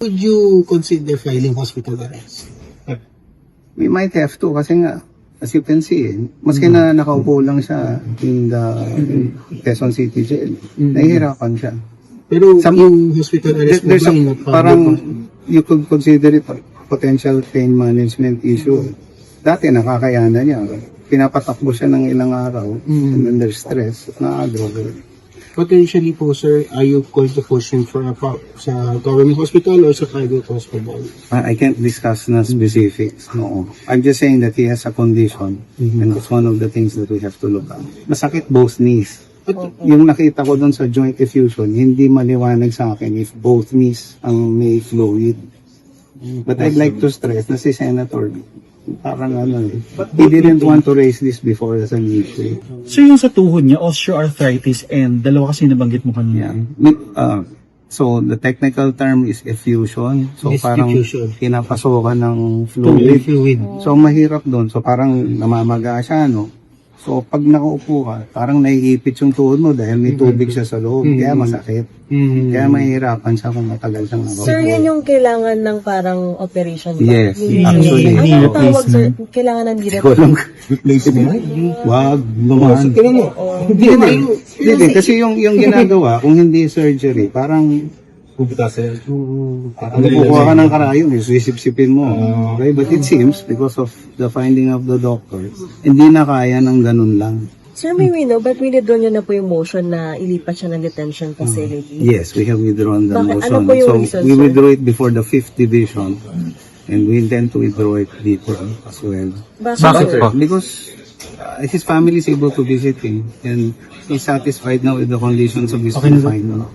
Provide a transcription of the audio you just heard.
Would you consider filing hospital arrest? We might have to kasi nga, as you can see, maski na nakaupo lang siya in the Quezon City Jail, nahihirapan siya. Pero yung hospital arrest There's mo a, parang you could consider it a potential pain management issue. Dati nakakayanan niya. Pinapatakbo siya ng ilang araw and then there's stress at nakadroga. Potentially po, sir, are you going to push him for sa government hospital or sa private hospital? I can't discuss na specifics. No. I'm just saying that he has a condition and it's one of the things that we have to look at. Masakit both knees. Yung nakita ko doon sa joint effusion, hindi maliwanag sa akin if both knees ang may fluid. But I'd like to stress na si Senator, parang he didn't want to raise this before as an issue. So yung sa tuhod niya, osteoarthritis and dalawa kasi nabanggit mo kanina. So the technical term is effusion. So Yes, parang effusion. pinapasokan ng fluid. Fluid. So mahirap doon. So parang namamaga siya, no? So pag nakaupo ka, parang naiipit yung tuhod mo dahil may tubig siya sa loob. Kaya masakit. Kaya mahihirapan siya kung matagal siyang nakaupo. Sir, yun yung kailangan ng parang operation ba? Yes, Yung actually. Ano tawag, sir? Kailangan ng direct. Wag, lumahan. Hindi, kasi yung ginagawa, kung hindi surgery, parang kukuha ka ng karayom, sisip-sipin mo. Okay? But it seems, because of the finding of the doctor, hindi na kaya ng ganun lang. Sir, may we know, but withdraw niyo na po yung motion na ilipat siya ng detention facility? Yes, we have withdrawn the Bakit? motion. Ano po yung So, reason, we sir? withdraw it before the 5th division, and we intend to withdraw it dito as well. Bakit po? Because his family is able to visit him, and he's satisfied now with the conditions of his confinement.